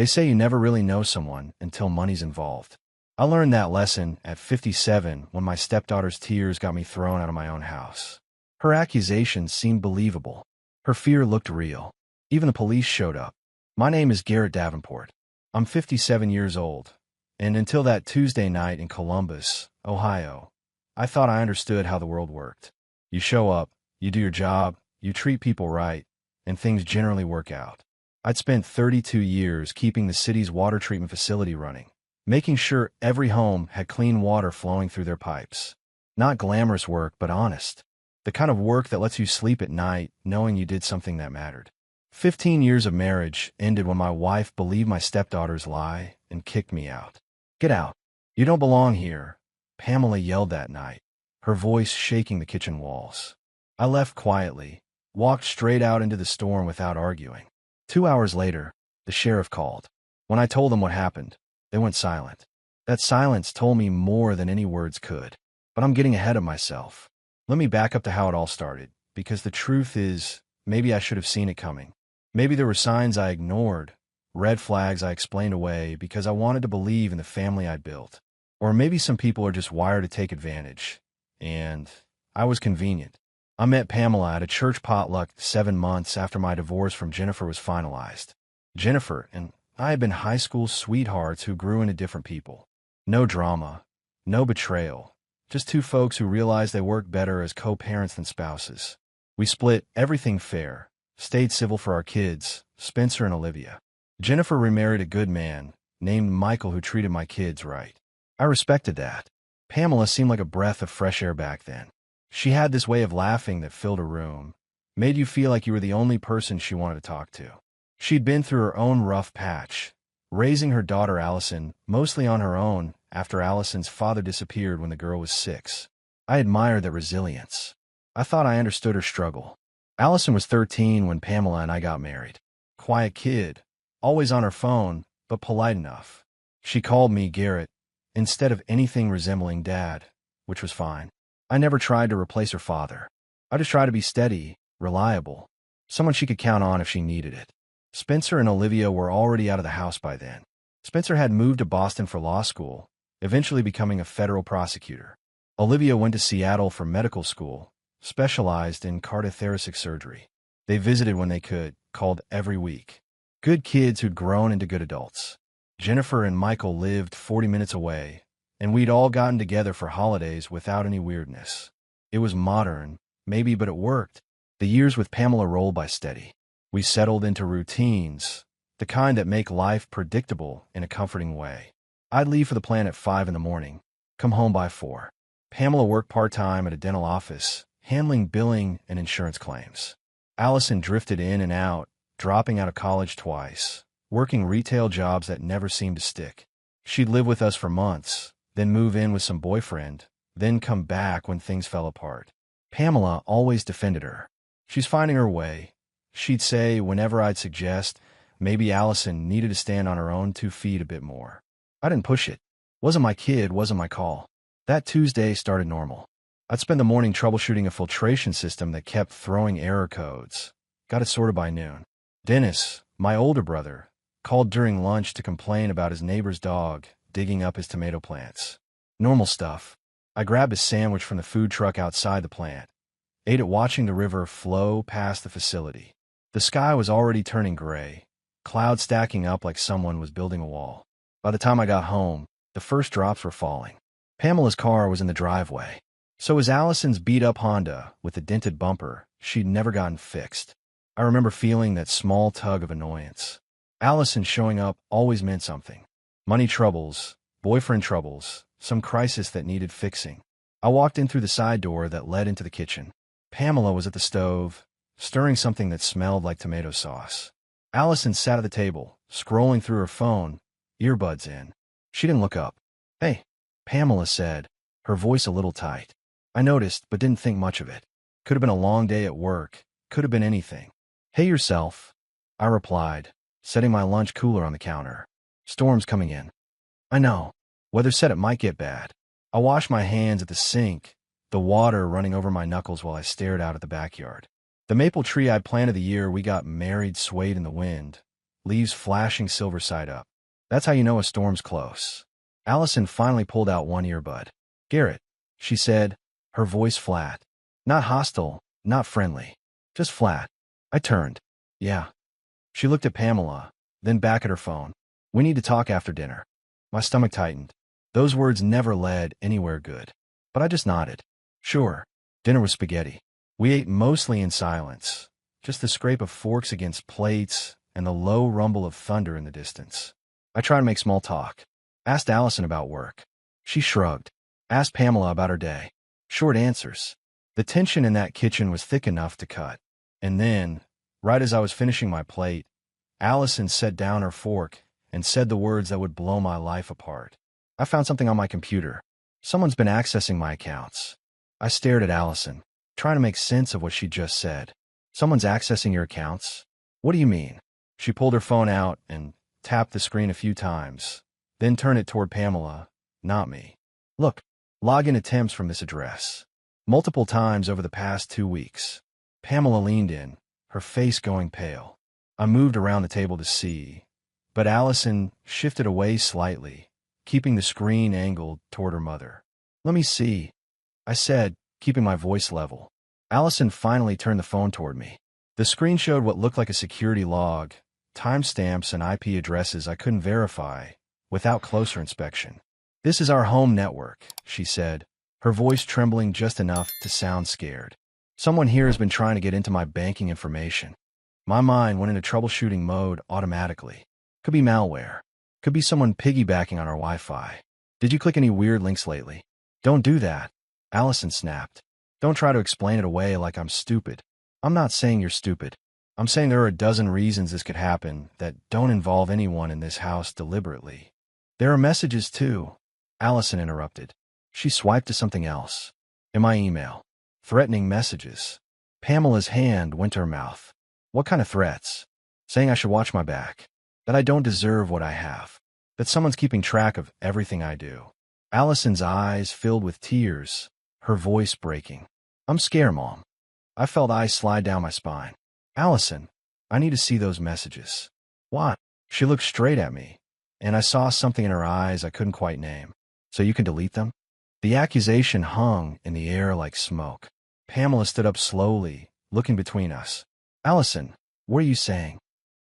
They say you never really know someone until money's involved. I learned that lesson at 57 when my stepdaughter's tears got me thrown out of my own house. Her accusations seemed believable. Her fear looked real. Even the police showed up. My name is Garrett Davenport. I'm 57 years old, and until that Tuesday night in Columbus, Ohio, I thought I understood how the world worked. You show up, you do your job, you treat people right, and things generally work out. I'd spent 32 years keeping the city's water treatment facility running, making sure every home had clean water flowing through their pipes. Not glamorous work, but honest. The kind of work that lets you sleep at night knowing you did something that mattered. 15 years of marriage ended when my wife believed my stepdaughter's lie and kicked me out. "Get out. You don't belong here," Pamela yelled that night, her voice shaking the kitchen walls. I left quietly, walked straight out into the storm without arguing. 2 hours later, the sheriff called. When I told them what happened, they went silent. That silence told me more than any words could. But I'm getting ahead of myself. Let me back up to how it all started, because the truth is, maybe I should have seen it coming. Maybe there were signs I ignored, red flags I explained away because I wanted to believe in the family I'd built. Or maybe some people are just wired to take advantage. And I was convenient. I met Pamela at a church potluck 7 months after my divorce from Jennifer was finalized. Jennifer and I had been high school sweethearts who grew into different people. No drama, no betrayal, just two folks who realized they worked better as co-parents than spouses. We split everything fair, stayed civil for our kids, Spencer and Olivia. Jennifer remarried a good man named Michael who treated my kids right. I respected that. Pamela seemed like a breath of fresh air back then. She had this way of laughing that filled a room, made you feel like you were the only person she wanted to talk to. She'd been through her own rough patch, raising her daughter Allison mostly on her own after Allison's father disappeared when the girl was 6. I admired that resilience. I thought I understood her struggle. Allison was 13 when Pamela and I got married. Quiet kid, always on her phone, but polite enough. She called me Garrett instead of anything resembling Dad, which was fine. I never tried to replace her father. I just tried to be steady, reliable, someone she could count on if she needed it. Spencer and Olivia were already out of the house by then. Spencer had moved to Boston for law school, eventually becoming a federal prosecutor. Olivia went to Seattle for medical school, specialized in cardiothoracic surgery. They visited when they could, called every week. Good kids who'd grown into good adults. Jennifer and Michael lived 40 minutes away, and we'd all gotten together for holidays without any weirdness. It was modern, maybe, but it worked. The years with Pamela rolled by steady. We settled into routines, the kind that make life predictable in a comforting way. I'd leave for the plant at 5 in the morning, come home by 4. Pamela worked part-time at a dental office, handling billing and insurance claims. Allison drifted in and out, dropping out of college twice, working retail jobs that never seemed to stick. She'd live with us for months, then move in with some boyfriend, then come back when things fell apart. Pamela always defended her. "She's finding her way," she'd say whenever I'd suggest maybe Allison needed to stand on her own 2 feet a bit more. I didn't push it. Wasn't my kid, wasn't my call. That Tuesday started normal. I'd spend the morning troubleshooting a filtration system that kept throwing error codes. Got it sorted by noon. Dennis, my older brother, called during lunch to complain about his neighbor's dog digging up his tomato plants. Normal stuff. I grabbed a sandwich from the food truck outside the plant, ate it watching the river flow past the facility. The sky was already turning gray, clouds stacking up like someone was building a wall. By the time I got home, the first drops were falling. Pamela's car was in the driveway. So was Allison's beat-up Honda with the dented bumper she'd never gotten fixed. I remember feeling that small tug of annoyance. Allison showing up always meant something. Money troubles, boyfriend troubles, some crisis that needed fixing. I walked in through the side door that led into the kitchen. Pamela was at the stove, stirring something that smelled like tomato sauce. Allison sat at the table, scrolling through her phone, earbuds in. She didn't look up. "Hey," Pamela said, her voice a little tight. I noticed, but didn't think much of it. Could have been a long day at work, could have been anything. "Hey yourself," I replied, setting my lunch cooler on the counter. "Storm's coming in." "I know. Weather said it might get bad." I washed my hands at the sink, the water running over my knuckles while I stared out at the backyard. The maple tree I'd planted the year we got married swayed in the wind, leaves flashing silver side up. That's how you know a storm's close. Allison finally pulled out one earbud. "Garrett," she said, her voice flat. Not hostile, not friendly. Just flat. I turned. "Yeah." She looked at Pamela, then back at her phone. "We need to talk after dinner." My stomach tightened. Those words never led anywhere good. But I just nodded. Sure. Dinner was spaghetti. We ate mostly in silence, just the scrape of forks against plates and the low rumble of thunder in the distance. I tried to make small talk. Asked Allison about work. She shrugged. Asked Pamela about her day. Short answers. The tension in that kitchen was thick enough to cut. And then, right as I was finishing my plate, Allison set down her fork and said the words that would blow my life apart. "I found something on my computer. Someone's been accessing my accounts." I stared at Allison, trying to make sense of what she just said. "Someone's accessing your accounts? What do you mean?" She pulled her phone out and tapped the screen a few times, then turned it toward Pamela, not me. "Look, login attempts from this address. Multiple times over the past 2 weeks." Pamela leaned in, her face going pale. I moved around the table to see, but Allison shifted away slightly, keeping the screen angled toward her mother. "Let me see," I said, keeping my voice level. Allison finally turned the phone toward me. The screen showed what looked like a security log, timestamps and IP addresses I couldn't verify without closer inspection. "This is our home network," she said, her voice trembling just enough to sound scared. "Someone here has been trying to get into my banking information." My mind went into troubleshooting mode automatically. Could be malware. Could be someone piggybacking on our Wi-Fi. "Did you click any weird links lately?" "Don't do that," Allison snapped. "Don't try to explain it away like I'm stupid." "I'm not saying you're stupid. I'm saying there are a dozen reasons this could happen that don't involve anyone in this house deliberately." "There are messages too," Allison interrupted. She swiped to something else. "In my email. Threatening messages." Pamela's hand went to her mouth. "What kind of threats?" "Saying I should watch my back. That I don't deserve what I have. That someone's keeping track of everything I do." Allison's eyes filled with tears, her voice breaking. "I'm scared, Mom." I felt ice slide down my spine. "Allison, I need to see those messages." "What?" She looked straight at me, and I saw something in her eyes I couldn't quite name. "So you can delete them?" The accusation hung in the air like smoke. Pamela stood up slowly, looking between us. "Allison, what are you saying?"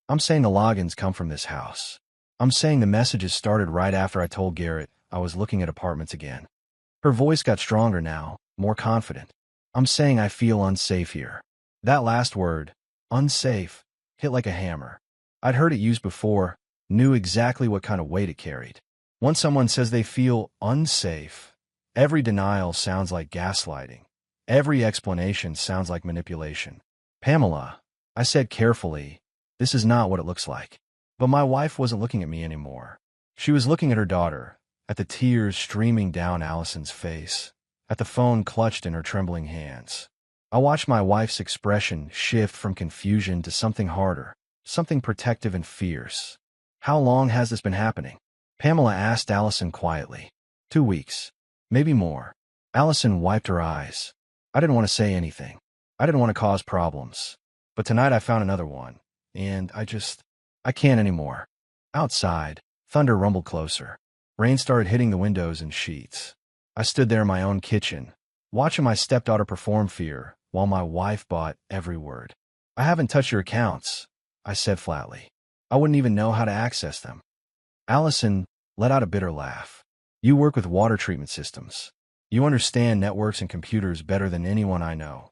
"I'm saying the logins come from this house. I'm saying the messages started right after I told Garrett I was looking at apartments again." Her voice got stronger now, more confident. "I'm saying I feel unsafe here." That last word, unsafe, hit like a hammer. I'd heard it used before, knew exactly what kind of weight it carried. Once someone says they feel unsafe, every denial sounds like gaslighting. Every explanation sounds like manipulation. "Pamela," I said carefully, "this is not what it looks like." But my wife wasn't looking at me anymore. She was looking at her daughter, at the tears streaming down Allison's face, at the phone clutched in her trembling hands. I watched my wife's expression shift from confusion to something harder, something protective and fierce. "How long has this been happening?" Pamela asked Allison quietly. 2 weeks. Maybe more." Allison wiped her eyes. I didn't want to say anything. I didn't want to cause problems. But tonight I found another one, and I can't anymore. Outside, thunder rumbled closer. Rain started hitting the windows and sheets. I stood there in my own kitchen, watching my stepdaughter perform fear while my wife bought every word. "I haven't touched your accounts," I said flatly. "I wouldn't even know how to access them." Allison let out a bitter laugh. "You work with water treatment systems. You understand networks and computers better than anyone I know."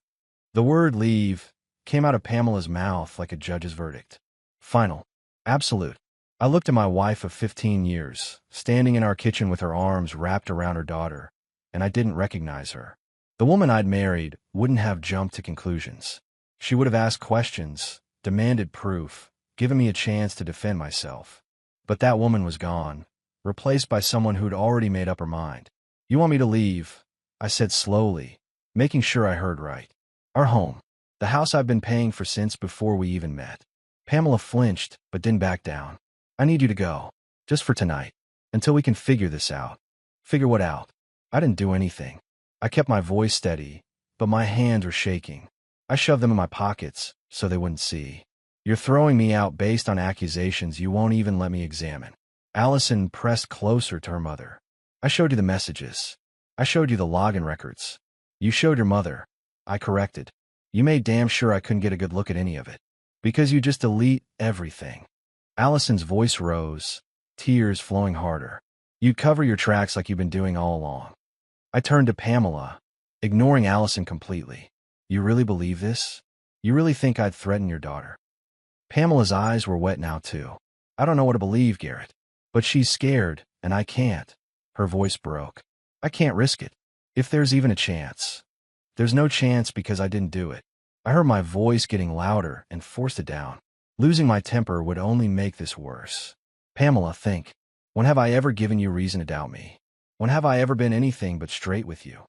The word leave came out of Pamela's mouth like a judge's verdict. Final. Absolute. I looked at my wife of 15 years, standing in our kitchen with her arms wrapped around her daughter, and I didn't recognize her. The woman I'd married wouldn't have jumped to conclusions. She would have asked questions, demanded proof, given me a chance to defend myself. But that woman was gone, replaced by someone who'd already made up her mind. "You want me to leave?" I said slowly, making sure I heard right. "Our home. The house I've been paying for since before we even met." Pamela flinched, but didn't back down. "I need you to go. Just for tonight. Until we can figure this out." "Figure what out?" I didn't do anything. I kept my voice steady, but my hands were shaking. I shoved them in my pockets so they wouldn't see. You're throwing me out based on accusations you won't even let me examine. Allison pressed closer to her mother. I showed you the messages. I showed you the login records. You showed your mother. I corrected. You made damn sure I couldn't get a good look at any of it. Because you just delete everything. Allison's voice rose, tears flowing harder. You'd cover your tracks like you've been doing all along. I turned to Pamela, ignoring Allison completely. You really believe this? You really think I'd threaten your daughter? Pamela's eyes were wet now, too. I don't know what to believe, Garrett. But she's scared, and I can't. Her voice broke. I can't risk it. If there's even a chance. There's no chance because I didn't do it. I heard my voice getting louder and forced it down. Losing my temper would only make this worse. Pamela, think. When have I ever given you reason to doubt me? When have I ever been anything but straight with you?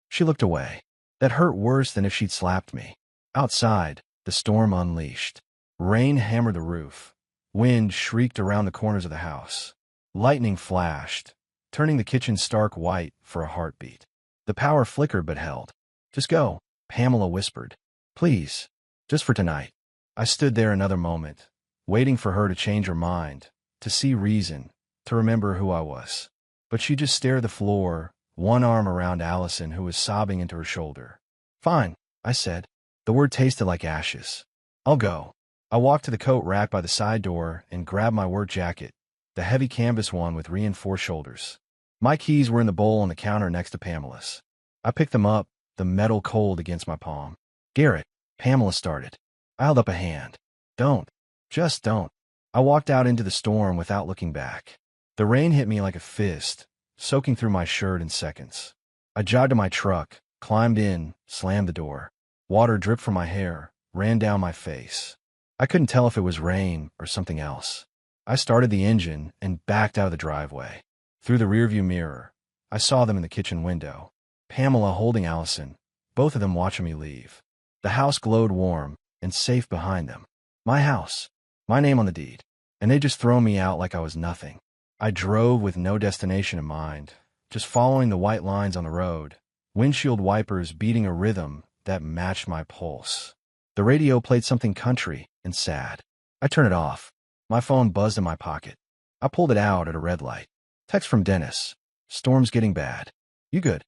She looked away. That hurt worse than if she'd slapped me. Outside, the storm unleashed. Rain hammered the roof. Wind shrieked around the corners of the house. Lightning flashed, turning the kitchen stark white for a heartbeat. The power flickered but held. Just go, Pamela whispered. Please, just for tonight. I stood there another moment, waiting for her to change her mind, to see reason, to remember who I was. But she just stared at the floor, one arm around Allison, who was sobbing into her shoulder. Fine, I said. The word tasted like ashes. I'll go. I walked to the coat rack by the side door and grabbed my work jacket, the heavy canvas one with reinforced shoulders. My keys were in the bowl on the counter next to Pamela's. I picked them up, the metal cold against my palm. Garrett, Pamela started. I held up a hand. Don't. Just don't. I walked out into the storm without looking back. The rain hit me like a fist, soaking through my shirt in seconds. I jogged to my truck, climbed in, slammed the door. Water dripped from my hair, ran down my face. I couldn't tell if it was rain or something else. I started the engine and backed out of the driveway. Through the rearview mirror, I saw them in the kitchen window. Pamela holding Allison, both of them watching me leave. The house glowed warm and safe behind them. My house, my name on the deed. And they just throw me out like I was nothing. I drove with no destination in mind, just following the white lines on the road, windshield wipers beating a rhythm that matched my pulse. The radio played something country and sad. I turned it off. My phone buzzed in my pocket. I pulled it out at a red light. Text from Dennis. Storm's getting bad. You good?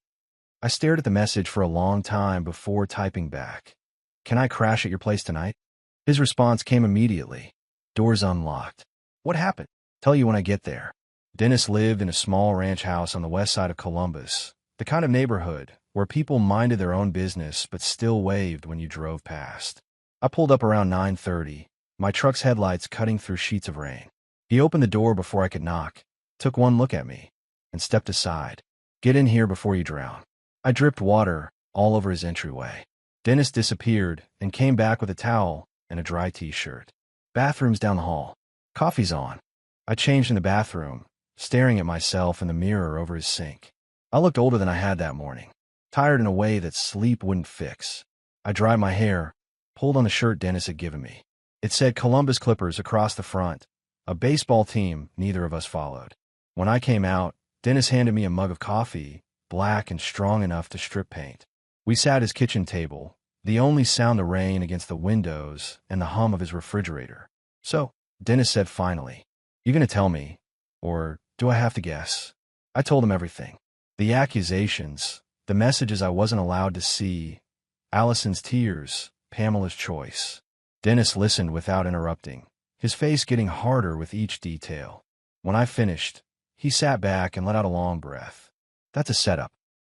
I stared at the message for a long time before typing back. Can I crash at your place tonight? His response came immediately. Doors unlocked. What happened? Tell you when I get there. Dennis lived in a small ranch house on the west side of Columbus, the kind of neighborhood where people minded their own business but still waved when you drove past. I pulled up around 9:30, my truck's headlights cutting through sheets of rain. He opened the door before I could knock, took one look at me, and stepped aside. Get in here before you drown. I dripped water all over his entryway. Dennis disappeared and came back with a towel and a dry t-shirt. Bathroom's down the hall. Coffee's on. I changed in the bathroom, staring at myself in the mirror over his sink. I looked older than I had that morning, tired in a way that sleep wouldn't fix. I dried my hair, pulled on the shirt Dennis had given me. It said Columbus Clippers across the front, a baseball team neither of us followed. When I came out, Dennis handed me a mug of coffee, black and strong enough to strip paint. We sat at his kitchen table, the only sound the rain against the windows and the hum of his refrigerator. So, Dennis said finally, you gonna tell me, or do I have to guess? I told him everything. The accusations, the messages I wasn't allowed to see, Allison's tears, Pamela's choice. Dennis listened without interrupting, his face getting harder with each detail. When I finished, he sat back and let out a long breath. That's a setup.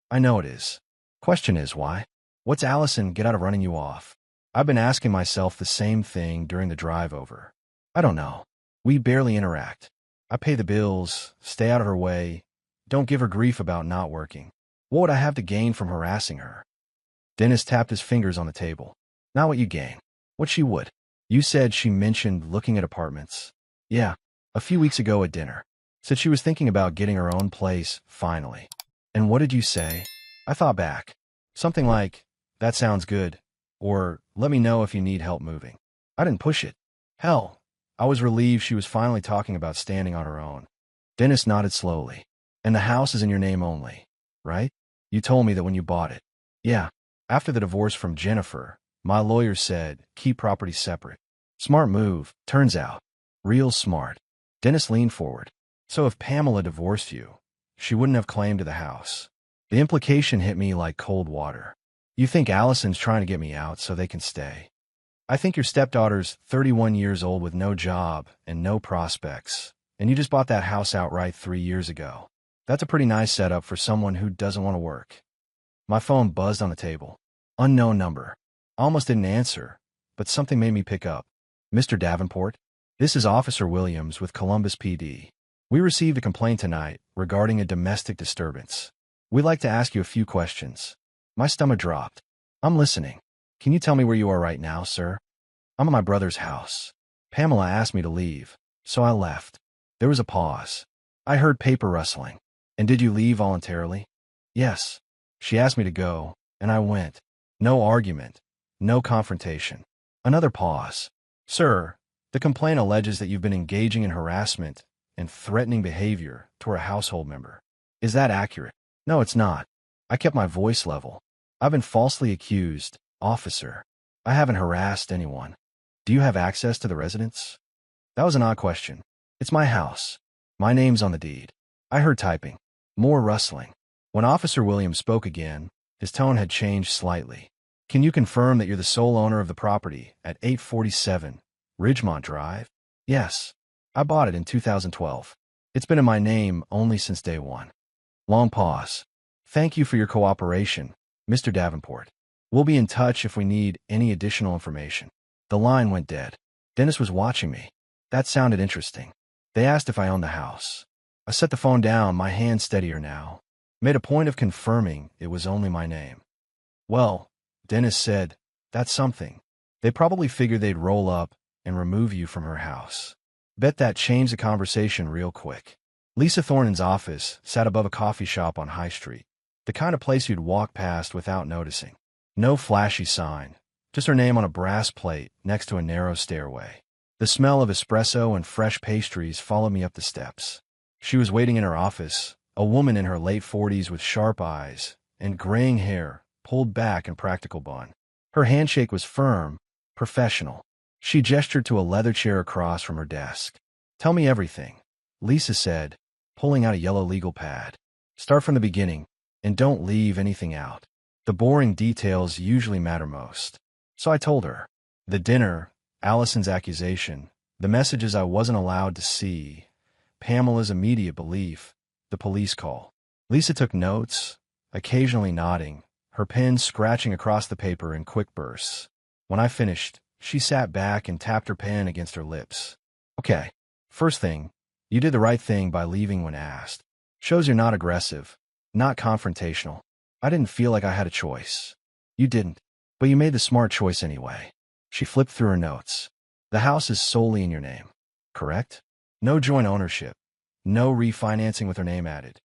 I know it is. Question is, why? What's Allison get out of running you off? I've been asking myself the same thing during the drive over. I don't know. We barely interact. I pay the bills, stay out of her way, don't give her grief about not working. What would I have to gain from harassing her? Dennis tapped his fingers on the table. Not what you gain. What she would. You said she mentioned looking at apartments. Yeah, a few weeks ago at dinner. Said she was thinking about getting her own place, finally. And what did you say? I thought back. Something like, that sounds good, or let me know if you need help moving. I didn't push it. Hell, I was relieved she was finally talking about standing on her own. Dennis nodded slowly. And the house is in your name only, right? You told me that when you bought it. Yeah. After the divorce from Jennifer, my lawyer said, keep property separate. Smart move, turns out. Real smart. Dennis leaned forward. So if Pamela divorced you, she wouldn't have claim to the house. The implication hit me like cold water. You think Allison's trying to get me out so they can stay? I think your stepdaughter's 31 years old with no job and no prospects, and you just bought that house outright 3 years ago. That's a pretty nice setup for someone who doesn't want to work. My phone buzzed on the table. Unknown number. I almost didn't answer, but something made me pick up. Mr. Davenport? This is Officer Williams with Columbus PD. We received a complaint tonight regarding a domestic disturbance. We'd like to ask you a few questions. My stomach dropped. I'm listening. Can you tell me where you are right now, sir? I'm at my brother's house. Pamela asked me to leave, so I left. There was a pause. I heard paper rustling. And did you leave voluntarily? Yes. She asked me to go, and I went. No argument. No confrontation. Another pause. Sir, the complaint alleges that you've been engaging in harassment and threatening behavior toward a household member. Is that accurate? No, it's not. I kept my voice level. I've been falsely accused, officer. I haven't harassed anyone. Do you have access to the residence? That was an odd question. It's my house. My name's on the deed. I heard typing. More rustling. When Officer Williams spoke again, his tone had changed slightly. Can you confirm that you're the sole owner of the property at 847 Ridgemont Drive? Yes. I bought it in 2012. It's been in my name only since day one. Long pause. Thank you for your cooperation, Mr. Davenport. We'll be in touch if we need any additional information. The line went dead. Dennis was watching me. That sounded interesting. They asked if I owned the house. I set the phone down, my hand steadier now. Made a point of confirming it was only my name. Well, Dennis said, that's something. They probably figured they'd roll up and remove you from her house. Bet that changed the conversation real quick. Lisa Thornton's office sat above a coffee shop on High Street, the kind of place you'd walk past without noticing. No flashy sign, just her name on a brass plate next to a narrow stairway. The smell of espresso and fresh pastries followed me up the steps. She was waiting in her office, a woman in her late 40s with sharp eyes and graying hair pulled back in practical bun. Her handshake was firm, professional. She gestured to a leather chair across from her desk. Tell me everything, Lisa said, pulling out a yellow legal pad. Start from the beginning, and don't leave anything out. The boring details usually matter most. So I told her. The dinner, Allison's accusation, the messages I wasn't allowed to see, Pamela's immediate belief, the police call. Lisa took notes, occasionally nodding, her pen scratching across the paper in quick bursts. When I finished, she sat back and tapped her pen against her lips. Okay, first thing, you did the right thing by leaving when asked. Shows you're not aggressive, not confrontational. I didn't feel like I had a choice. You didn't, but you made the smart choice anyway. She flipped through her notes. The house is solely in your name, correct? No joint ownership. No refinancing with her name added.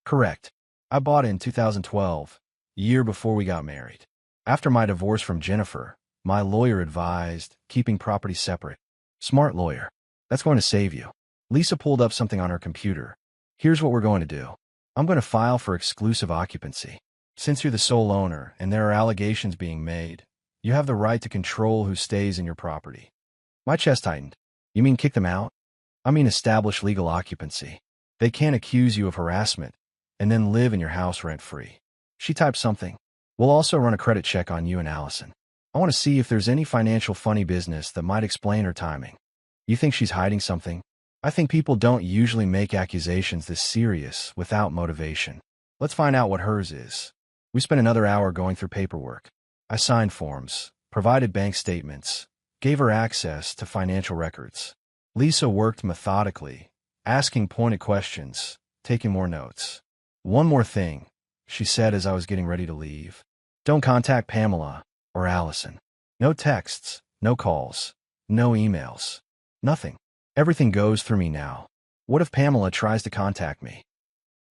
Correct. I bought it in 2012, year before we got married. After my divorce from Jennifer, my lawyer advised keeping property separate. Smart lawyer. That's going to save you. Lisa pulled up something on her computer. Here's what we're going to do. I'm going to file for exclusive occupancy. Since you're the sole owner and there are allegations being made, you have the right to control who stays in your property. My chest tightened. You mean kick them out? I mean establish legal occupancy. They can't accuse you of harassment and then live in your house rent-free. She typed something. We'll also run a credit check on you and Allison. I want to see if there's any financial funny business that might explain her timing. You think she's hiding something? I think people don't usually make accusations this serious without motivation. Let's find out what hers is. We spent another hour going through paperwork. I signed forms, provided bank statements, gave her access to financial records. Lisa worked methodically, asking pointed questions, taking more notes. One more thing, she said as I was getting ready to leave. Don't contact Pamela or Allison. No texts, no calls, no emails. Nothing. Everything goes through me now. What if Pamela tries to contact me?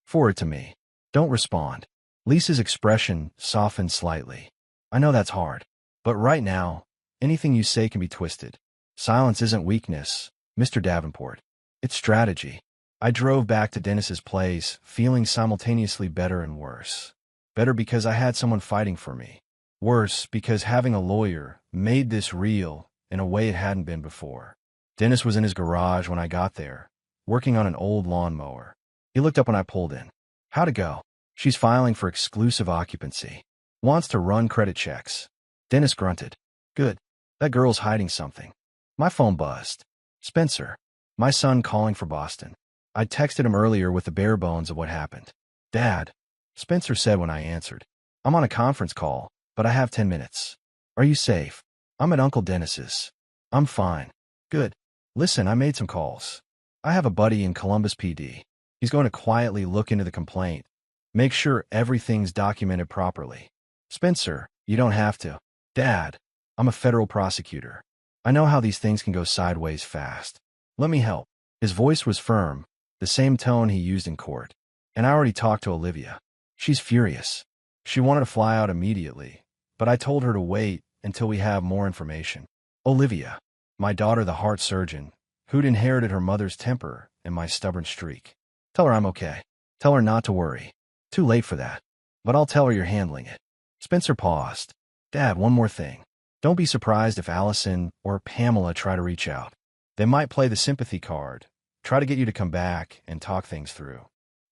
Forward to me. Don't respond. Lisa's expression softened slightly. I know that's hard. But right now, anything you say can be twisted. Silence isn't weakness, Mr. Davenport. It's strategy. I drove back to Dennis's place, feeling simultaneously better and worse. Better because I had someone fighting for me. Worse because having a lawyer made this real in a way it hadn't been before. Dennis was in his garage when I got there, working on an old lawnmower. He looked up when I pulled in. How'd it go? She's filing for exclusive occupancy. Wants to run credit checks. Dennis grunted. Good. That girl's hiding something. My phone buzzed. Spencer. My son calling for Boston. I texted him earlier with the bare bones of what happened. Dad. Spencer said when I answered. I'm on a conference call, but I have 10 minutes. Are you safe? I'm at Uncle Dennis's. I'm fine. Good. Listen, I made some calls. I have a buddy in Columbus PD. He's going to quietly look into the complaint. Make sure everything's documented properly. Spencer, you don't have to. Dad, I'm a federal prosecutor. I know how these things can go sideways fast. Let me help. His voice was firm, the same tone he used in court. And I already talked to Olivia. She's furious. She wanted to fly out immediately, but I told her to wait until we have more information. Olivia, my daughter, the heart surgeon, who'd inherited her mother's temper and my stubborn streak. Tell her I'm okay. Tell her not to worry. Too late for that. But I'll tell her you're handling it. Spencer paused. Dad, one more thing. Don't be surprised if Allison or Pamela try to reach out. They might play the sympathy card, try to get you to come back and talk things through.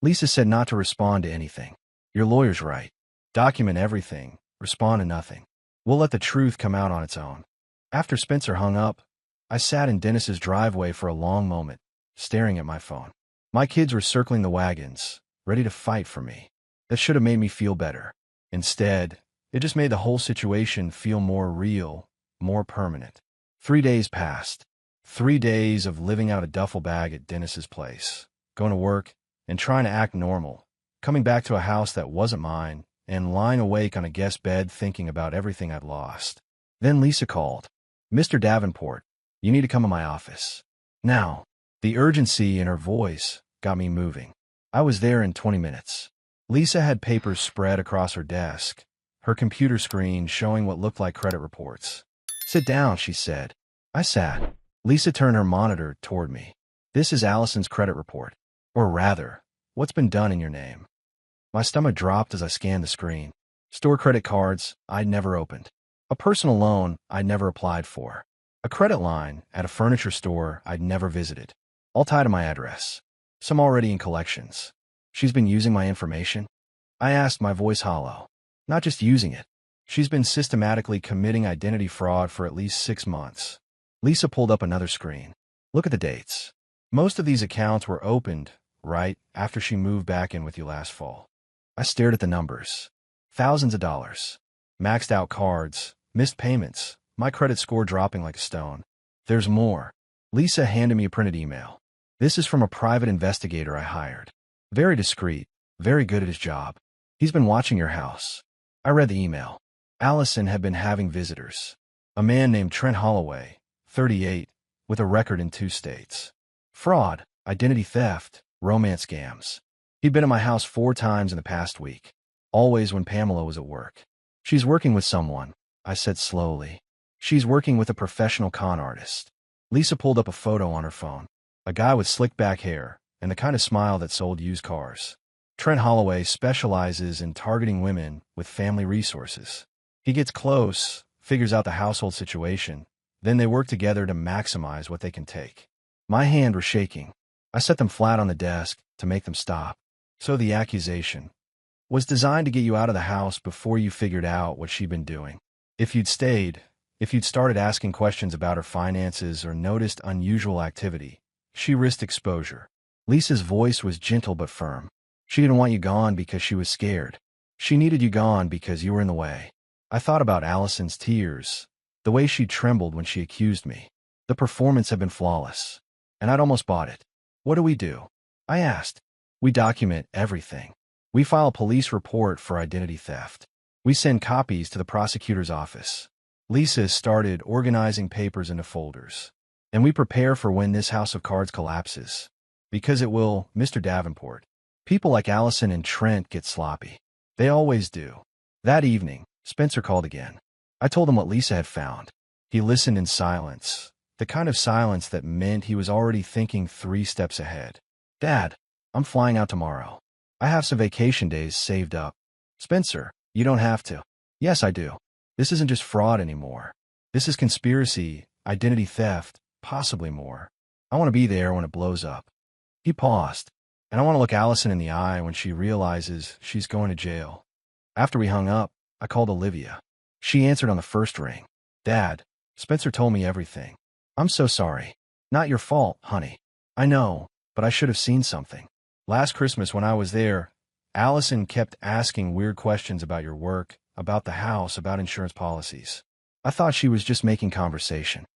Lisa said not to respond to anything. Your lawyer's right. Document everything, respond to nothing. We'll let the truth come out on its own. After Spencer hung up, I sat in Dennis's driveway for a long moment, staring at my phone. My kids were circling the wagons, ready to fight for me. That should have made me feel better. Instead, it just made the whole situation feel more real, more permanent. 3 days passed. 3 days of living out a duffel bag at Dennis's place, going to work and trying to act normal, coming back to a house that wasn't mine, and lying awake on a guest bed thinking about everything I'd lost. Then Lisa called. Mr. Davenport, you need to come to my office. Now. The urgency in her voice got me moving. I was there in 20 minutes. Lisa had papers spread across her desk, her computer screen showing what looked like credit reports. Sit down, she said. I sat. Lisa turned her monitor toward me. This is Allison's credit report. Or rather, what's been done in your name. My stomach dropped as I scanned the screen. Store credit cards I'd never opened. A personal loan I'd never applied for. A credit line at a furniture store I'd never visited. All tied to my address. Some already in collections. She's been using my information? I asked, my voice hollow. Not just using it. She's been systematically committing identity fraud for at least 6 months. Lisa pulled up another screen. Look at the dates. Most of these accounts were opened right after she moved back in with you last fall. I stared at the numbers. Thousands of dollars. Maxed out cards, missed payments, my credit score dropping like a stone. There's more. Lisa handed me a printed email. This is from a private investigator I hired. Very discreet, very good at his job. He's been watching your house. I read the email. Allison had been having visitors. A man named Trent Holloway, 38, with a record in 2 states. Fraud, identity theft, romance scams. He'd been at my house 4 times in the past week. Always when Pamela was at work. She's working with someone, I said slowly. She's working with a professional con artist. Lisa pulled up a photo on her phone. A guy with slick back hair and the kind of smile that sold used cars. Trent Holloway specializes in targeting women with family resources. He gets close, figures out the household situation, then they work together to maximize what they can take. My hand was shaking. I set them flat on the desk to make them stop. So the accusation was designed to get you out of the house before you figured out what she'd been doing. If you'd stayed, if you'd started asking questions about her finances or noticed unusual activity, she risked exposure. Lisa's voice was gentle but firm. She didn't want you gone because she was scared. She needed you gone because you were in the way. I thought about Allison's tears, the way she trembled when she accused me. The performance had been flawless, and I'd almost bought it. What do we do? I asked. We document everything. We file a police report for identity theft. We send copies to the prosecutor's office. Lisa started organizing papers into folders. And we prepare for when this house of cards collapses. Because it will, Mr. Davenport. People like Allison and Trent get sloppy. They always do. That evening, Spencer called again. I told him what Lisa had found. He listened in silence, the kind of silence that meant he was already thinking 3 steps ahead. Dad, I'm flying out tomorrow. I have some vacation days saved up. Spencer, you don't have to. Yes, I do. This isn't just fraud anymore. This is conspiracy, identity theft, possibly more. I want to be there when it blows up. He paused, and I want to look Allison in the eye when she realizes she's going to jail. After we hung up, I called Olivia. She answered on the first ring. Dad, Spencer told me everything. I'm so sorry. Not your fault, honey. I know, but I should have seen something. Last Christmas when I was there, Allison kept asking weird questions about your work, about the house, about insurance policies. I thought she was just making conversation.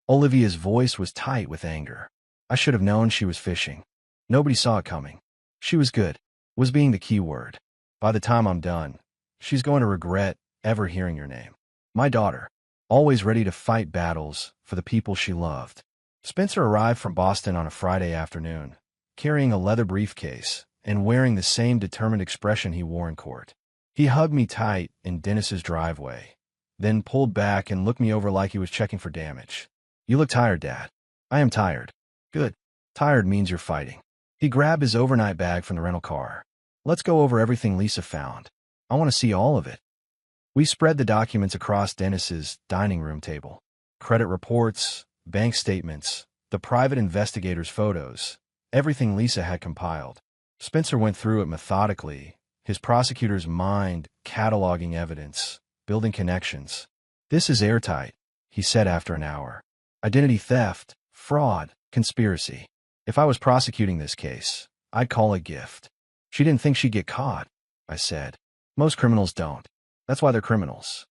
Olivia's voice was tight with anger. I should have known she was fishing. Nobody saw it coming. She was good, was being the key word. By the time I'm done, she's going to regret ever hearing your name. My daughter, always ready to fight battles for the people she loved. Spencer arrived from Boston on a Friday afternoon, carrying a leather briefcase and wearing the same determined expression he wore in court. He hugged me tight in Dennis's driveway, then pulled back and looked me over like he was checking for damage. You look tired, Dad. I am tired. Good. Tired means you're fighting. He grabbed his overnight bag from the rental car. Let's go over everything Lisa found. I want to see all of it. We spread the documents across Dennis's dining room table. Credit reports, bank statements, the private investigator's photos, everything Lisa had compiled. Spencer went through it methodically, his prosecutor's mind cataloging evidence, building connections. This is airtight, he said after an hour. Identity theft, fraud, conspiracy. If I was prosecuting this case, I'd call it a gift. She didn't think she'd get caught, I said. Most criminals don't. That's why they're criminals.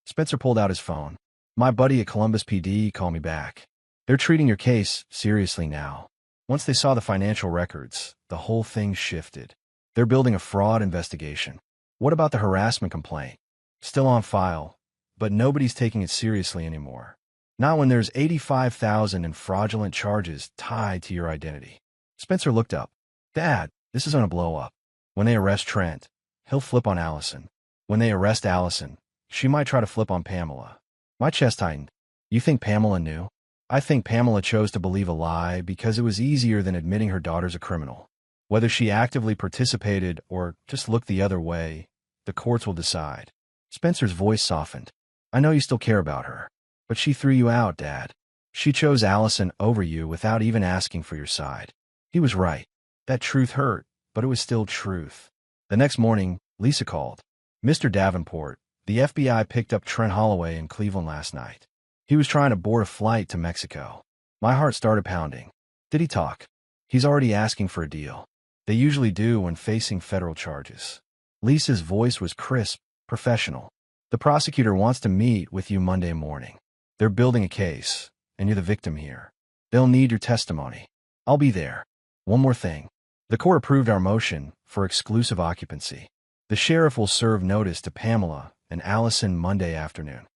Spencer pulled out his phone. My buddy at Columbus PD called me back. They're treating your case seriously now. Once they saw the financial records, the whole thing shifted. They're building a fraud investigation. What about the harassment complaint? Still on file, but nobody's taking it seriously anymore. Not when there's 85,000 in fraudulent charges tied to your identity. Spencer looked up. Dad, this is going to blow up. When they arrest Trent, he'll flip on Allison. When they arrest Allison, she might try to flip on Pamela. My chest tightened. You think Pamela knew? I think Pamela chose to believe a lie because it was easier than admitting her daughter's a criminal. Whether she actively participated or just looked the other way, the courts will decide. Spencer's voice softened. I know you still care about her, but she threw you out, Dad. She chose Allison over you without even asking for your side. He was right. That truth hurt, but it was still truth. The next morning, Lisa called. Mr. Davenport, the FBI picked up Trent Holloway in Cleveland last night. He was trying to board a flight to Mexico. My heart started pounding. Did he talk? He's already asking for a deal. They usually do when facing federal charges. Lisa's voice was crisp, professional. The prosecutor wants to meet with you Monday morning. They're building a case, and you're the victim here. They'll need your testimony. I'll be there. One more thing. The court approved our motion for exclusive occupancy. The sheriff will serve notice to Pamela and Allison Monday afternoon.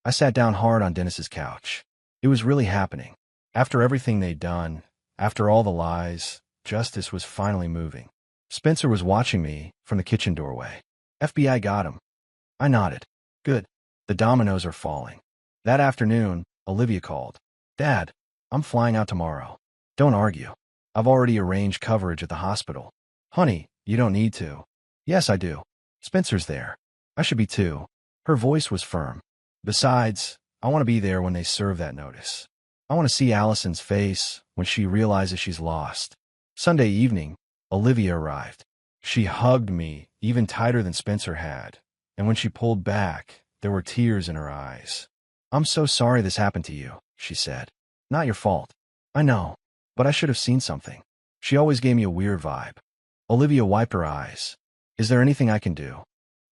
I sat down hard on Dennis's couch. It was really happening. After everything they'd done, after all the lies, justice was finally moving. Spencer was watching me from the kitchen doorway. FBI got him. I nodded. Good. The dominoes are falling. That afternoon, Olivia called. Dad, I'm flying out tomorrow. Don't argue. I've already arranged coverage at the hospital. Honey, you don't need to. Yes, I do. Spencer's there. I should be too. Her voice was firm. Besides, I want to be there when they serve that notice. I want to see Allison's face when she realizes she's lost. Sunday evening, Olivia arrived. She hugged me even tighter than Spencer had, and when she pulled back, there were tears in her eyes. I'm so sorry this happened to you, she said. Not your fault. I know, but I should have seen something. She always gave me a weird vibe. Olivia wiped her eyes. Is there anything I can do?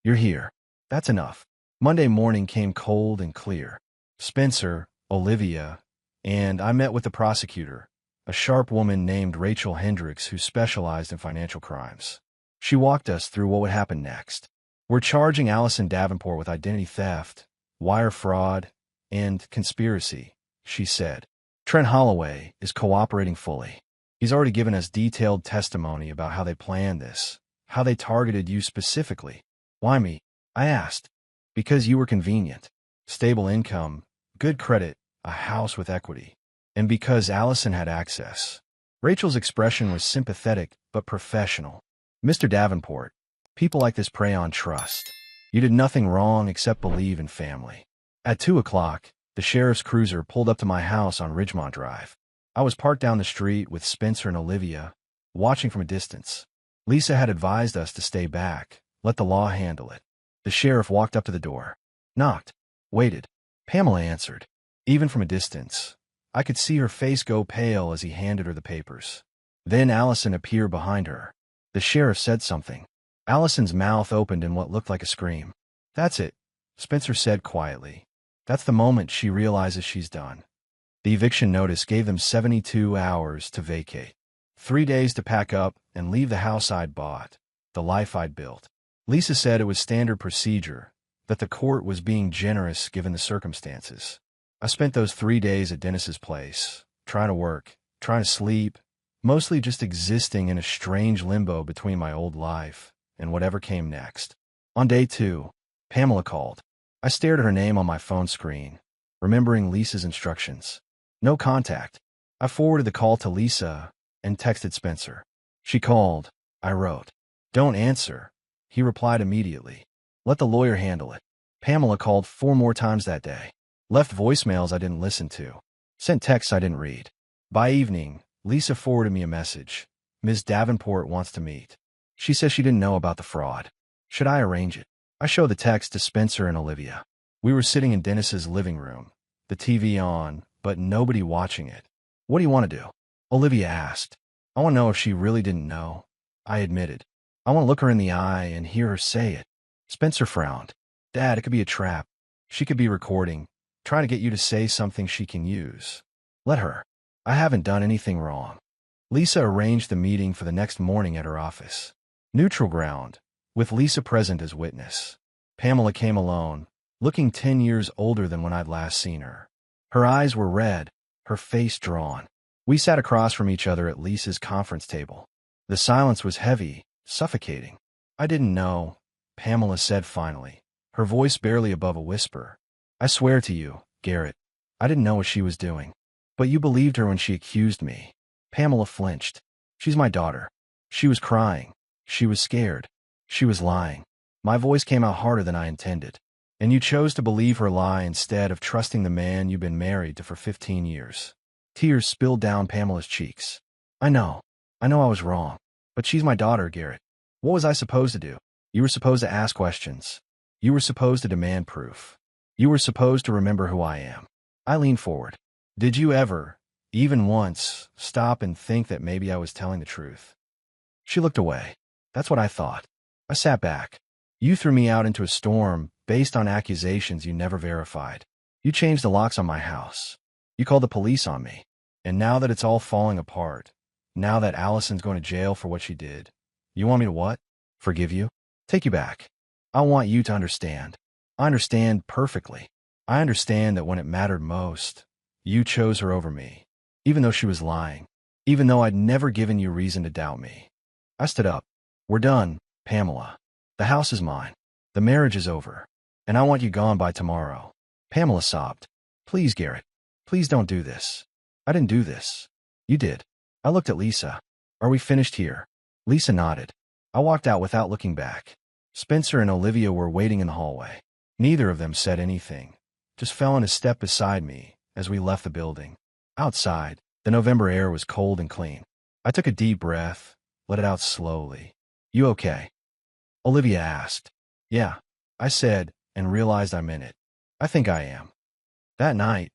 You're here. That's enough. Monday morning came cold and clear. Spencer, Olivia, and I met with the prosecutor, a sharp woman named Rachel Hendricks who specialized in financial crimes. She walked us through what would happen next. We're charging Allison Davenport with identity theft, wire fraud, and conspiracy, she said. Trent Holloway is cooperating fully. He's already given us detailed testimony about how they planned this, how they targeted you specifically. Why me? I asked. Because you were convenient, stable income, good credit, a house with equity, and because Allison had access. Rachel's expression was sympathetic but professional. Mr. Davenport, people like this prey on trust. You did nothing wrong except believe in family. At 2 o'clock, The sheriff's cruiser pulled up to my house on Ridgemont Drive. I was parked down the street with Spencer and Olivia, watching from a distance. Lisa had advised us to stay back, let the law handle it. The sheriff walked up to the door, knocked, waited. Pamela answered. Even from a distance, I could see her face go pale as he handed her the papers. Then Allison appeared behind her. The sheriff said something. Allison's mouth opened in what looked like a scream. "That's it," Spencer said quietly. "That's the moment she realizes she's done." The eviction notice gave them 72 hours to vacate. 3 days to pack up and leave the house I'd bought, the life I'd built. Lisa said it was standard procedure, that the court was being generous given the circumstances. I spent those 3 days at Dennis's place, trying to work, trying to sleep, mostly just existing in a strange limbo between my old life and whatever came next. On day 2, Pamela called. I stared at her name on my phone screen, remembering Lisa's instructions. No contact. I forwarded the call to Lisa and texted Spencer. She called. I wrote. "Don't answer." He replied immediately. "Let the lawyer handle it." Pamela called 4 more times that day. Left voicemails I didn't listen to. Sent texts I didn't read. By evening, Lisa forwarded me a message. "Ms. Davenport wants to meet. She says she didn't know about the fraud. Should I arrange it?" I showed the text to Spencer and Olivia. We were sitting in Dennis's living room, the TV on, but nobody watching it. "What do you want to do?" Olivia asked. "I want to know if she really didn't know." I admitted. "I want to look her in the eye and hear her say it." Spencer frowned. "Dad, it could be a trap. She could be recording, trying to get you to say something she can use. Let her. I haven't done anything wrong." Lisa arranged the meeting for the next morning at her office. Neutral ground, with Lisa present as witness. Pamela came alone, looking 10 years older than when I'd last seen her. Her eyes were red, her face drawn. We sat across from each other at Lisa's conference table. The silence was heavy, suffocating. "I didn't know," Pamela said finally, her voice barely above a whisper. "I swear to you, Garrett, I didn't know what she was doing. But you believed her when she accused me." Pamela flinched. "She's my daughter." She was crying. She was scared. She was lying. My voice came out harder than I intended. "And you chose to believe her lie instead of trusting the man you've been married to for 15 years. Tears spilled down Pamela's cheeks. I know I was wrong. But she's my daughter, Garrett. What was I supposed to do? You were supposed to ask questions. You were supposed to demand proof. You were supposed to remember who I am." I leaned forward. "Did you ever, even once, stop and think that maybe I was telling the truth?" She looked away. "That's what I thought." I sat back. "You threw me out into a storm based on accusations you never verified. You changed the locks on my house. You called the police on me. And now that it's all falling apart, now that Allison's going to jail for what she did, you want me to what? Forgive you? Take you back. I want you to understand. I understand perfectly. I understand that when it mattered most, you chose her over me, even though she was lying, even though I'd never given you reason to doubt me." I stood up. "We're done, Pamela. The house is mine. The marriage is over. And I want you gone by tomorrow." Pamela sobbed. "Please, Garrett. Please don't do this." "I didn't do this. You did." I looked at Lisa. "Are we finished here?" Lisa nodded. I walked out without looking back. Spencer and Olivia were waiting in the hallway. Neither of them said anything, just fell in a step beside me as we left the building. Outside, the November air was cold and clean. I took a deep breath, let it out slowly. "You okay?" Olivia asked. "Yeah," I said, and realized I meant it. "I think I am." That night,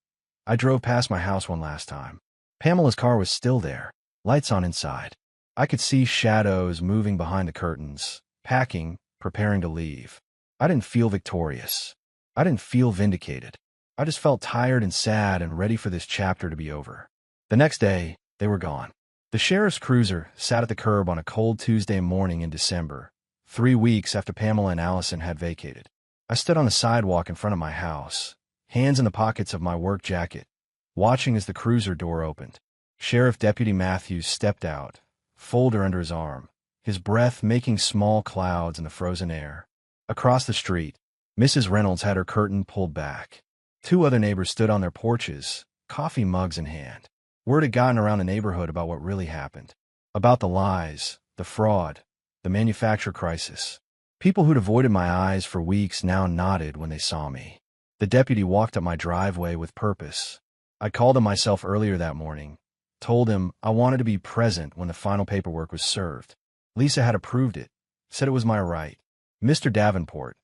I drove past my house one last time. Pamela's car was still there, lights on inside. I could see shadows moving behind the curtains, packing, preparing to leave. I didn't feel victorious. I didn't feel vindicated. I just felt tired and sad and ready for this chapter to be over. The next day, they were gone. The sheriff's cruiser sat at the curb on a cold Tuesday morning in December, 3 weeks after Pamela and Allison had vacated. I stood on the sidewalk in front of my house, hands in the pockets of my work jacket, watching as the cruiser door opened. Sheriff Deputy Matthews stepped out, folder under his arm, his breath making small clouds in the frozen air. Across the street, Mrs. Reynolds had her curtain pulled back. 2 other neighbors stood on their porches, coffee mugs in hand. Word had gotten around the neighborhood about what really happened. About the lies, the fraud, the manufacturer crisis. People who'd avoided my eyes for weeks now nodded when they saw me. The deputy walked up my driveway with purpose. I called him myself earlier that morning, told him I wanted to be present when the final paperwork was served. Lisa had approved it, said it was my right. Mr. Davenport,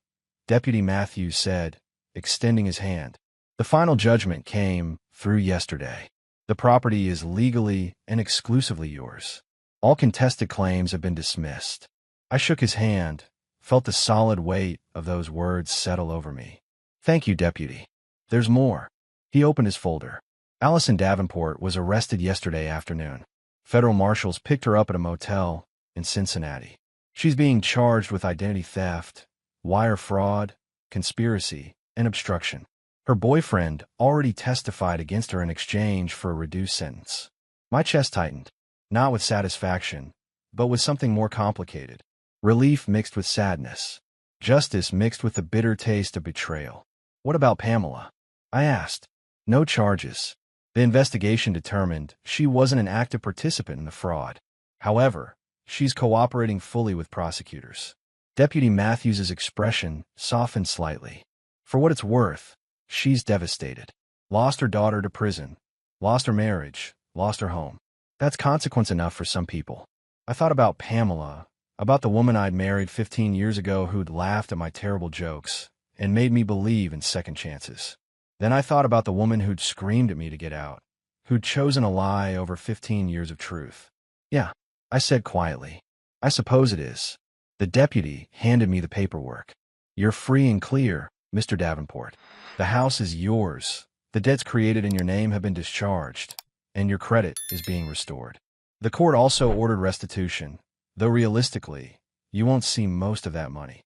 Deputy Matthews said, extending his hand. The final judgment came through yesterday. The property is legally and exclusively yours. All contested claims have been dismissed. I shook his hand, felt the solid weight of those words settle over me. Thank you, Deputy. There's more. He opened his folder. Allison Davenport was arrested yesterday afternoon. Federal marshals picked her up at a motel in Cincinnati. She's being charged with identity theft, wire fraud, conspiracy, and obstruction. Her boyfriend already testified against her in exchange for a reduced sentence. My chest tightened, not with satisfaction, but with something more complicated. Relief mixed with sadness. Justice mixed with the bitter taste of betrayal. What about Pamela? I asked. No charges. The investigation determined she wasn't an active participant in the fraud. However, she's cooperating fully with prosecutors. Deputy Matthews's expression softened slightly. For what it's worth, she's devastated. Lost her daughter to prison, lost her marriage, lost her home. That's consequence enough for some people. I thought about Pamela, about the woman I'd married 15 years ago who'd laughed at my terrible jokes and made me believe in second chances. Then I thought about the woman who'd screamed at me to get out, who'd chosen a lie over 15 years of truth. Yeah, I said quietly. I suppose it is. The deputy handed me the paperwork. You're free and clear, Mr. Davenport. The house is yours. The debts created in your name have been discharged, and your credit is being restored. The court also ordered restitution, though realistically, you won't see most of that money.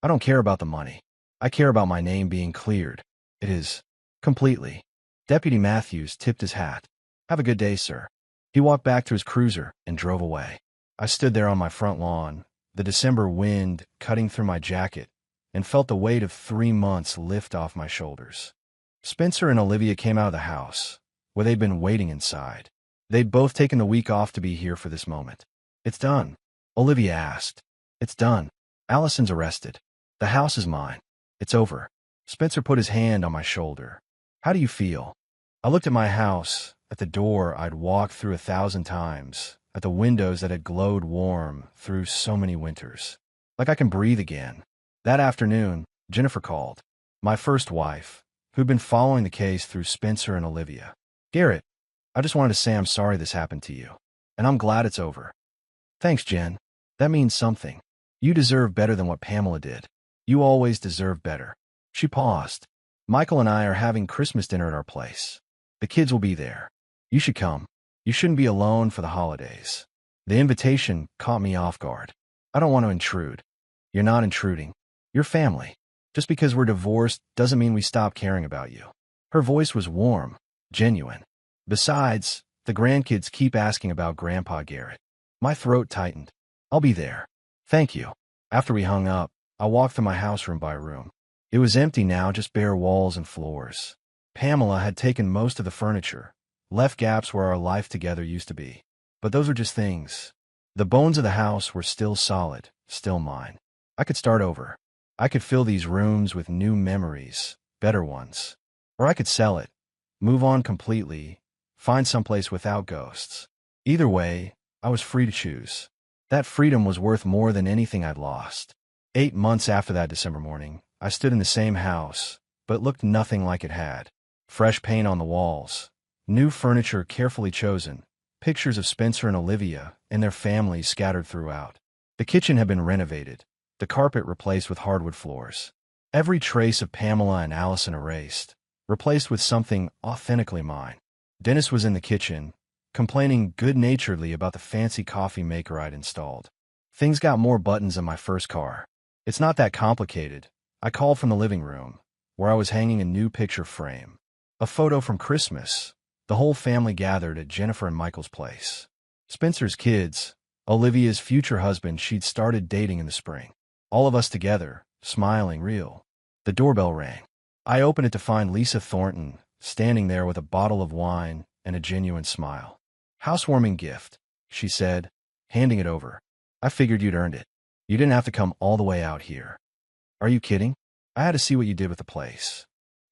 I don't care about the money. I care about my name being cleared. It is. Completely. Deputy Matthews tipped his hat. Have a good day, sir. He walked back to his cruiser and drove away. I stood there on my front lawn, the December wind cutting through my jacket, and felt the weight of 3 months lift off my shoulders. Spencer and Olivia came out of the house, where they'd been waiting inside. They'd both taken the week off to be here for this moment. It's done, Olivia asked. It's done. Allison's arrested. The house is mine. It's over. Spencer put his hand on my shoulder. How do you feel? I looked at my house, at the door I'd walked through 1,000 times, at the windows that had glowed warm through so many winters. Like I can breathe again. That afternoon, Jennifer called. My first wife, who'd been following the case through Spencer and Olivia. Garrett, I just wanted to say I'm sorry this happened to you. And I'm glad it's over. Thanks, Jen. That means something. You deserve better than what Pamela did. You always deserve better. She paused. Michael and I are having Christmas dinner at our place. The kids will be there. You should come. You shouldn't be alone for the holidays. The invitation caught me off guard. I don't want to intrude. You're not intruding. You're family. Just because we're divorced doesn't mean we stop caring about you. Her voice was warm, genuine. Besides, the grandkids keep asking about Grandpa Garrett. My throat tightened. I'll be there. Thank you. After we hung up, I walked through my house room by room. It was empty now, just bare walls and floors. Pamela had taken most of the furniture, left gaps where our life together used to be. But those were just things. The bones of the house were still solid, still mine. I could start over. I could fill these rooms with new memories, better ones. Or I could sell it, move on completely, find someplace without ghosts. Either way, I was free to choose. That freedom was worth more than anything I'd lost. 8 months after that December morning, I stood in the same house, but it looked nothing like it had. Fresh paint on the walls, new furniture carefully chosen, pictures of Spencer and Olivia and their families scattered throughout. The kitchen had been renovated, the carpet replaced with hardwood floors. Every trace of Pamela and Allison erased, replaced with something authentically mine. Dennis was in the kitchen, complaining good-naturedly about the fancy coffee maker I'd installed. Things got more buttons than my first car. It's not that complicated. I called from the living room, where I was hanging a new picture frame. A photo from Christmas. The whole family gathered at Jennifer and Michael's place. Spencer's kids, Olivia's future husband she'd started dating in the spring. All of us together, smiling, real. The doorbell rang. I opened it to find Lisa Thornton, standing there with a bottle of wine and a genuine smile. Housewarming gift, she said, handing it over. I figured you'd earned it. You didn't have to come all the way out here. Are you kidding? I had to see what you did with the place.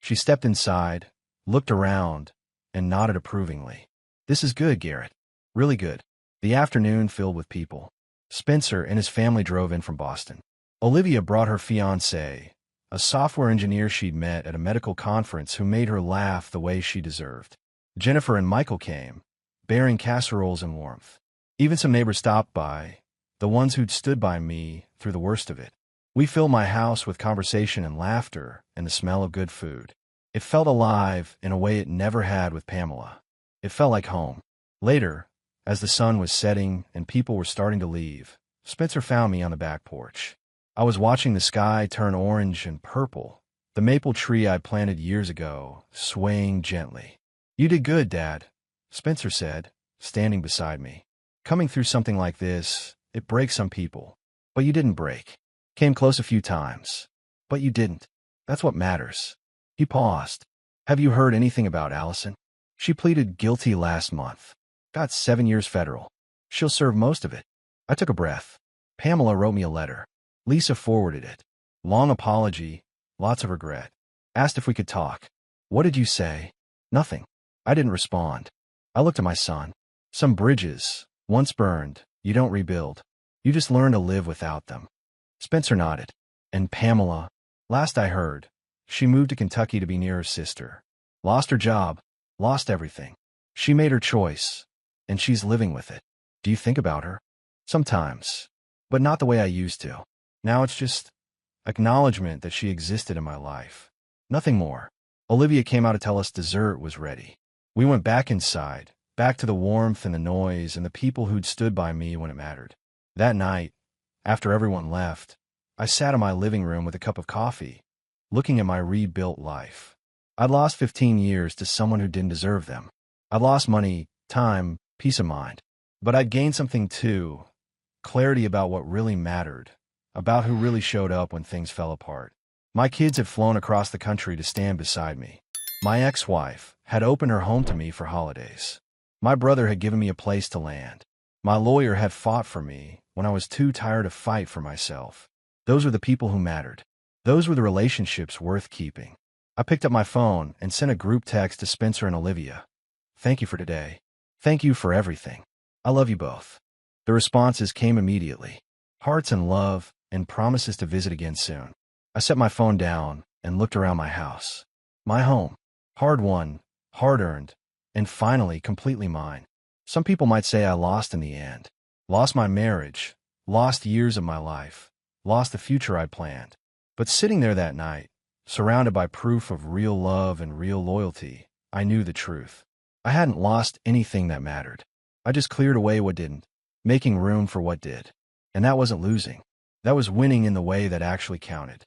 She stepped inside, looked around, and nodded approvingly. "This is good, Garrett. Really good." The afternoon filled with people. Spencer and his family drove in from Boston. Olivia brought her fiancé, a software engineer she'd met at a medical conference who made her laugh the way she deserved. Jennifer and Michael came, bearing casseroles and warmth. Even some neighbors stopped by, the ones who'd stood by me through the worst of it. We filled my house with conversation and laughter and the smell of good food. It felt alive in a way it never had with Pamela. It felt like home. Later, as the sun was setting and people were starting to leave, Spencer found me on the back porch. I was watching the sky turn orange and purple, the maple tree I planted years ago, swaying gently. "You did good, Dad," Spencer said, standing beside me. "Coming through something like this, it breaks some people. But you didn't break. Came close a few times. But you didn't. That's what matters." He paused. "Have you heard anything about Allison? She pleaded guilty last month. Got 7 years federal. She'll serve most of it." I took a breath. Pamela wrote me a letter. Lisa forwarded it. Long apology, lots of regret. Asked if we could talk. "What did you say?" "Nothing." I didn't respond. I looked at my son. "Some bridges, once burned, you don't rebuild. You just learn to live without them." Spencer nodded. "And Pamela, last I heard, she moved to Kentucky to be near her sister. Lost her job, lost everything. She made her choice, and she's living with it." "Do you think about her?" "Sometimes, but not the way I used to. Now it's just acknowledgement that she existed in my life. Nothing more." Olivia came out to tell us dessert was ready. We went back inside, back to the warmth and the noise and the people who'd stood by me when it mattered. That night, after everyone left, I sat in my living room with a cup of coffee, looking at my rebuilt life. I'd lost 15 years to someone who didn't deserve them. I'd lost money, time, peace of mind. But I'd gained something too, clarity about what really mattered, about who really showed up when things fell apart. My kids had flown across the country to stand beside me. My ex-wife had opened her home to me for holidays. My brother had given me a place to land. My lawyer had fought for me when I was too tired to fight for myself. Those were the people who mattered. Those were the relationships worth keeping. I picked up my phone and sent a group text to Spencer and Olivia. "Thank you for today. Thank you for everything. I love you both." The responses came immediately. Hearts and love and promises to visit again soon. I set my phone down and looked around my house. My home. Hard-won, hard-earned, and finally completely mine. Some people might say I lost in the end. Lost my marriage, lost years of my life, lost the future I'd planned. But sitting there that night, surrounded by proof of real love and real loyalty, I knew the truth. I hadn't lost anything that mattered. I just cleared away what didn't, making room for what did. And that wasn't losing. That was winning in the way that actually counted.